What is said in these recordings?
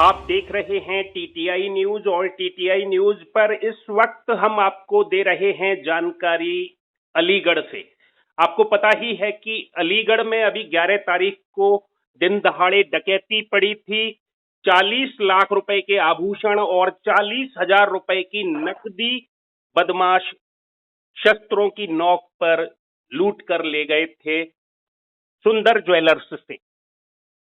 आप देख रहे हैं टीटीआई न्यूज और टीटीआई न्यूज पर इस वक्त हम आपको दे रहे हैं जानकारी अलीगढ़ से। आपको पता ही है कि अलीगढ़ में अभी 11 तारीख को दिन दहाड़े डकैती पड़ी थी। 40 लाख रुपए के आभूषण और 40,000 रुपए की नकदी बदमाश शस्त्रों की नोक पर लूट कर ले गए थे सुंदर ज्वेलर्स से।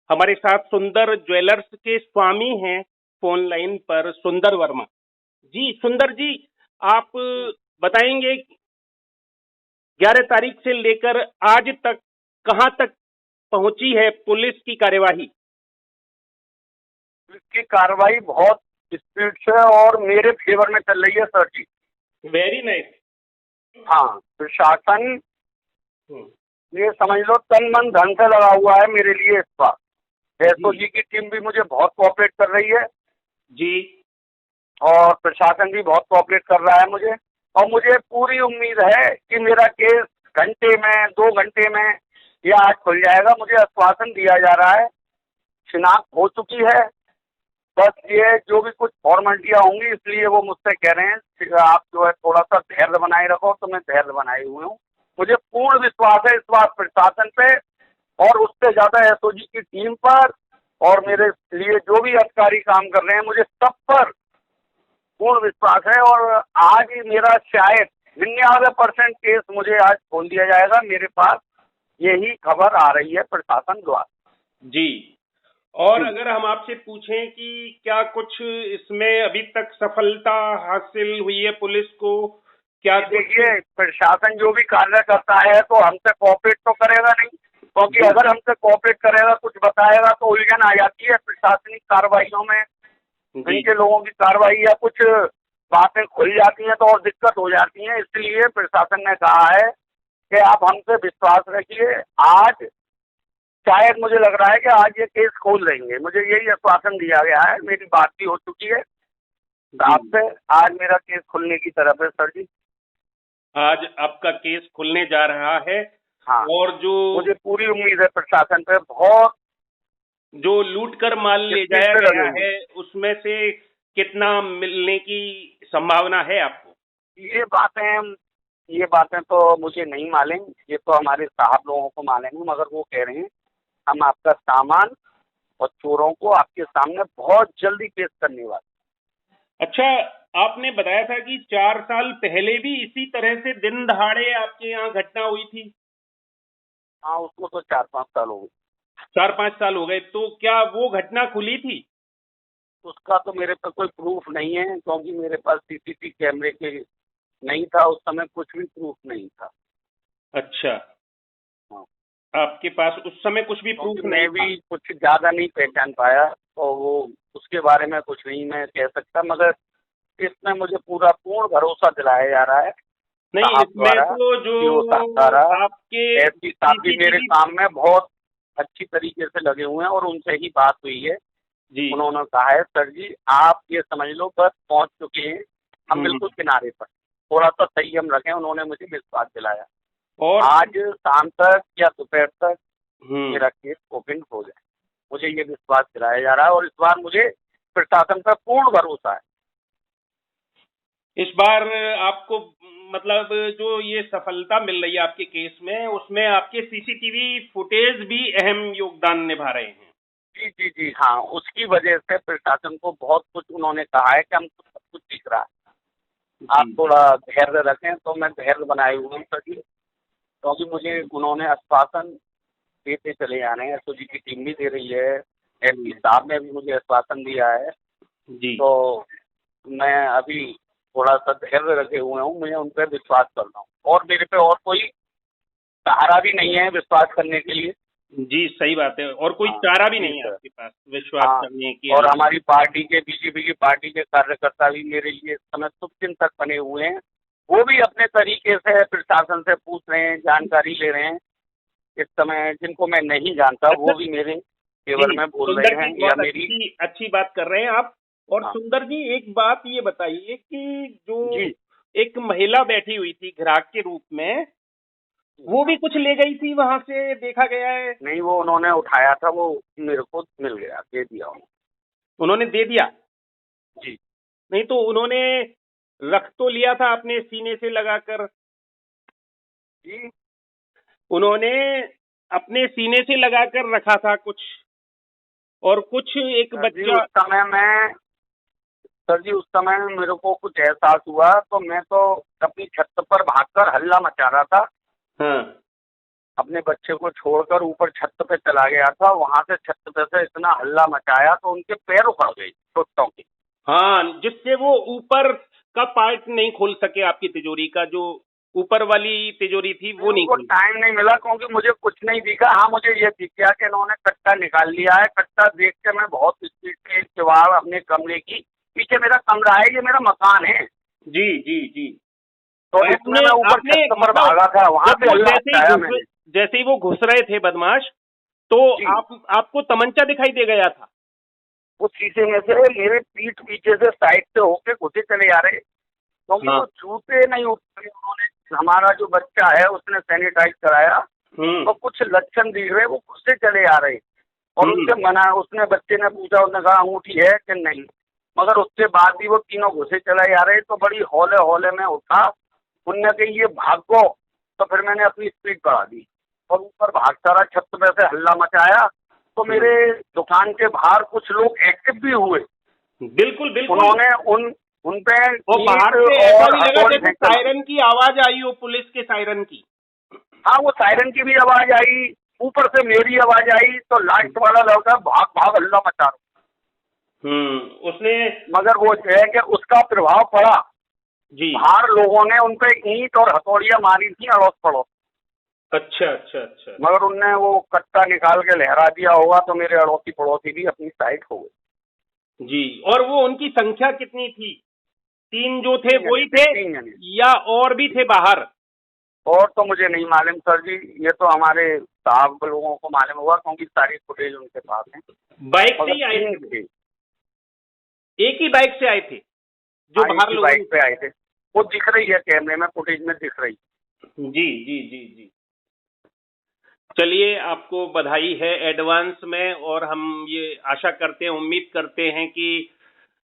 हमारे साथ सुंदर ज्वेलर्स के स्वामी हैं फोन लाइन पर, सुंदर वर्मा जी। सुंदर जी, आप बताएंगे 11 तारीख से लेकर आज तक कहां तक पहुंची है पुलिस की कार्यवाही? इसकी कार्रवाई बहुत स्पीड से और मेरे फेवर में चल रही है सर जी। Very nice. हाँ, प्रशासन ये समझ लो तन मन धन से लगा हुआ है मेरे लिए इस बार। एसओजी की टीम भी मुझे बहुत कोऑपरेट कर रही है जी, और प्रशासन भी बहुत कोऑपरेट कर रहा है मुझे। और मुझे पूरी उम्मीद है कि मेरा केस घंटे में 2 घंटे में या आज खुल जाएगा। मुझे आश्वासन दिया जा रहा है, शिनाख्त हो चुकी है, बस ये जो भी कुछ फॉर्मेलिटियाँ होंगी इसलिए वो मुझसे कह रहे हैं आप जो है थोड़ा सा धैर्य बनाए रखो। तो मैं धैर्य बनाए हुए हूँ। मुझे पूर्ण विश्वास है इस बार प्रशासन पे और उससे ज्यादा एसओजी की टीम पर और मेरे लिए जो भी अधिकारी काम कर रहे हैं मुझे सब पर पूर्ण विश्वास है। और आज ही मेरा शायद 99% केस मुझे आज खोल दिया जाएगा। मेरे पास यही खबर आ रही है प्रशासन द्वारा जी। और अगर हम आपसे पूछें कि क्या कुछ इसमें अभी तक सफलता हासिल हुई है पुलिस को? क्या देखिए, प्रशासन जो भी कार्य करता है तो हमसे कोऑपरेट तो करेगा नहीं, क्योंकि अगर हमसे कोऑपरेट करेगा कुछ बताएगा तो उलझन आ जाती है प्रशासनिक कार्रवाइयों में। इनके लोगों की कार्रवाई या कुछ बातें खुल जाती हैं तो और दिक्कत हो जाती है। इसलिए प्रशासन ने कहा है कि आप हमसे विश्वास रखिए। आज शायद मुझे लग रहा है कि आज ये केस खोल देंगे। मुझे यही आश्वासन दिया गया है। मेरी बात भी हो चुकी है आपसे। आज मेरा केस खुलने की तरफ है सर जी। आज आपका केस खुलने जा रहा है। हाँ, और जो मुझे पूरी उम्मीद है प्रशासन पे। बहुत जो लूट कर माल ले जाया गया है उसमें से कितना मिलने की संभावना है आपको? ये बातें तो मुझे नहीं मालूम। ये तो हमारे साहब लोगों को मालूम है, मगर वो कह रहे हैं हम आपका सामान और चोरों को आपके सामने बहुत जल्दी पेश करने वाले। अच्छा, आपने बताया था कि 4 साल पहले भी इसी तरह से दिन दहाड़े आपके यहाँ घटना हुई थी। हाँ, उसको तो 4-5 साल हो गए। 4-5 साल हो गए, तो क्या वो घटना खुली थी? उसका तो मेरे पे कोई प्रूफ नहीं है, क्योंकि मेरे पास सीसीटीवी कैमरे के नहीं था उस समय, कुछ भी प्रूफ नहीं था। अच्छा, हाँ, आपके पास उस समय कुछ भी प्रूफ नहीं मैं था? भी कुछ ज्यादा नहीं पहचान पाया तो वो उसके बारे में कुछ नहीं मैं कह सकता, मगर इसमें मुझे पूरा पूर्ण भरोसा दिलाया जा रहा है नहीं, साहब इसमें द्वारा। तो जो आपके एसपी साहब भी मेरे सीसीटीवी काम में बहुत अच्छी तरीके से लगे हुए हैं और उनसे ही बात हुई है। जी, उन्होंने कहा है सर जी आप ये समझ लो बस पहुंच चुके हैं, हम बिल्कुल किनारे पर, थोड़ा सा संयम रखें। उन्होंने मुझे विश्वास दिलाया और आज शाम तक या दोपहर तक मेरा हम्म केस ओपन हो जाए। मुझे ये विश्वास दिलाया जा रहा है और इस बार मुझे प्रशासन पर पूर्ण भरोसा है। इस बार आपको मतलब जो ये सफलता मिल रही है आपके केस में, उसमें आपके सीसीटीवी फुटेज भी अहम योगदान निभा रहे हैं। जी जी जी हाँ, उसकी वजह से प्रशासन को बहुत कुछ उन्होंने कहा है कि हमको सब कुछ दिख रहा है, आप जी, थोड़ा धैर्य रखें। तो मैं धैर्य बनाए हुए हूँ सर जी, क्योंकि मुझे उन्होंने आश्वासन देते चले आ रहे हैं। एसओजी की टीम भी दे रही है, एसपी साहब ने भी मुझे आश्वासन दिया है। जी। तो मैं अभी थोड़ा सा धैर्य रखे हुए हूँ, मैं उन पर विश्वास कर रहा हूँ और मेरे पे और कोई सहारा भी नहीं है विश्वास करने के लिए। जी, सही बात है, और कोई हाँ चारा भी जी नहीं है सर। आपके पास विश्वास हाँ, करने के और अलावा। हमारी पार्टी के बीजेपी की पार्टी के कार्यकर्ता भी मेरे लिए इस समय शुभचिंतक बने हुए हैं। वो भी अपने तरीके से प्रशासन से पूछ रहे हैं, जानकारी ले रहे हैं। इस समय जिनको मैं नहीं जानता अच्छा वो भी मेरे फेवर जी, में बोल सुंदर रहे हैं जी, या बहुत मेरी। अच्छी अच्छी बात कर रहे हैं आप। और हाँ सुंदर जी, एक बात ये बताइए कि जो जी एक महिला बैठी हुई थी ग्राहक के रूप में, वो भी हाँ। कुछ ले गई थी वहां से, देखा गया है। नहीं, वो उन्होंने उठाया था, वो मेरे को मिल गया, दे दिया उन्होंने। उन्होंने दे दिया? जी नहीं तो उन्होंने रख तो लिया था अपने सीने से लगाकर, जी उन्होंने अपने सीने से लगाकर रखा था कुछ, और कुछ एक सर जी, बच्चा। सर जी उस समय मेरे को कुछ एहसास हुआ तो मैं तो अपनी छत पर भागकर हल्ला मचा रहा था। हाँ अपने बच्चे को छोड़कर ऊपर छत पे चला गया था। वहां से छत पे से इतना हल्ला मचाया तो उनके पैर उखड़ गए चोटों के। हाँ, जिससे वो ऊपर का पार्ट नहीं खोल सके, आपकी तिजोरी का जो ऊपर वाली तिजोरी थी वो नहीं उनको खोली। टाइम नहीं मिला क्योंकि मुझे कुछ नहीं दिखा। हाँ, मुझे ये दिख गया कि इन्होंने कट्टा निकाल लिया है। कट्टा देख के मैं बहुत स्पीड से किवाड़ अपने कमरे की, पीछे मेरा कमरा है, ये मेरा मकान है, जी जी जी। तो इसमें मैं ऊपर आपने छत पर मतलब भागा था। वहां जब से वो हल्ला मचाया मैंने। जैसे ही वो घुस रहे थे बदमाश, तो जी, आपको तमंचा दिखाई दे गया था? उस शीशे में से मेरे पीठ पीछे से साइड से होके घुसे चले जा रहे, क्योंकि हाँ। वो जूते नहीं उतरे। उन्होंने, हमारा जो बच्चा है उसने सैनिटाइज कराया तो कुछ लक्षण दिख रहे, वो घुसते चले आ रहे। और उससे मना, उसने, बच्चे ने पूछा, उसने कहा अंगूठी है कि नहीं, मगर उसके बाद भी वो तीनों घुसे चले जा रहे। तो बड़ी हौले हौले में उठा, उनने कही ये भागो, तो फिर मैंने अपनी स्पीड बढ़ा दी और ऊपर भागता रहा। छत में से हल्ला मचाया तो मेरे दुकान के बाहर कुछ लोग एक्टिव भी हुए। बिल्कुल बिल्कुल। उन्होंने उन पे और बाहर ईंट से ऐसा और भी लगा हथौड़ी जैसे फेंक कर। सायरन की आवाज आई हो, पुलिस के सायरन की। हाँ, वो सायरन की भी आवाज आई, ऊपर से मेरी आवाज आई, तो लास्ट वाला लड़का भाग भाग हल्ला मचा रहा। उसने। मगर वो है कि उसका प्रभाव पड़ा। जी। बाहर लोगों ने उन पे ईंट और हथौड़ियां मारी थी अड़ोस पड़ोस, अच्छा अच्छा अच्छा। मगर उनने वो कट्टा निकाल के लहरा दिया होगा तो मेरे अड़ोसी पड़ोसी भी अपनी साइड हो गए। जी। और वो उनकी संख्या कितनी थी? 3 जो थे 3 वही जने थे, 3 जने। या और भी थे बाहर? और तो मुझे नहीं मालूम सर जी, ये तो हमारे साहब लोगों को मालूम हुआ क्योंकि सारी फुटेज उनके पास है। बाइक से मगर ही आए 3 थे? थे। एक ही बाइक से आए थे जो हाँ, बाहर एक ही लोगों बाइक पे आए थे। वो दिख रही है कैमरे में, फुटेज में दिख रही। जी जी जी जी। चलिए, आपको बधाई है एडवांस में, और हम ये आशा करते हैं, उम्मीद करते हैं कि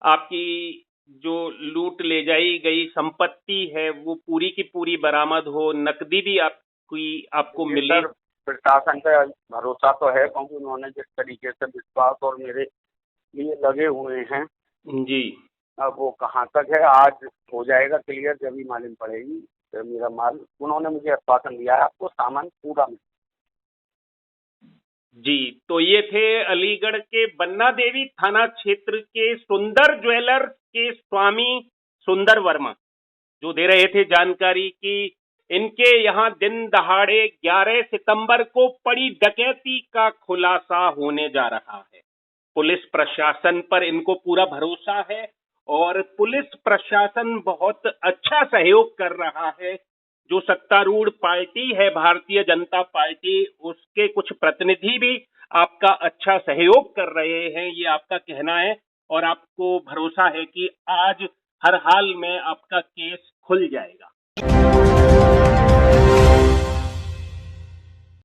आपकी जो लूट ले जाई गई संपत्ति है वो पूरी की पूरी बरामद हो, नकदी भी आपको ये मिले। सर, प्रशासन पे भरोसा तो है क्योंकि उन्होंने जिस तरीके से विश्वास और मेरे लिए लगे हुए हैं। जी। अब वो कहाँ तक है, आज हो जाएगा क्लियर जब ही मालूम पड़ेगी। तो मेरा माल, उन्होंने मुझे आश्वासन दिया है आपको सामान पूरा मिलेगा। जी, तो ये थे अलीगढ़ के बन्ना देवी थाना क्षेत्र के सुंदर ज्वेलर्स के स्वामी सुंदर वर्मा, जो दे रहे थे जानकारी कि इनके यहाँ दिन दहाड़े 11 सितंबर को पड़ी डकैती का खुलासा होने जा रहा है। पुलिस प्रशासन पर इनको पूरा भरोसा है, और पुलिस प्रशासन बहुत अच्छा सहयोग कर रहा है। जो सत्तारूढ़ पार्टी है भारतीय जनता पार्टी, उसके कुछ प्रतिनिधि भी आपका अच्छा सहयोग कर रहे हैं, ये आपका कहना है, और आपको भरोसा है कि आज हर हाल में आपका केस खुल जाएगा।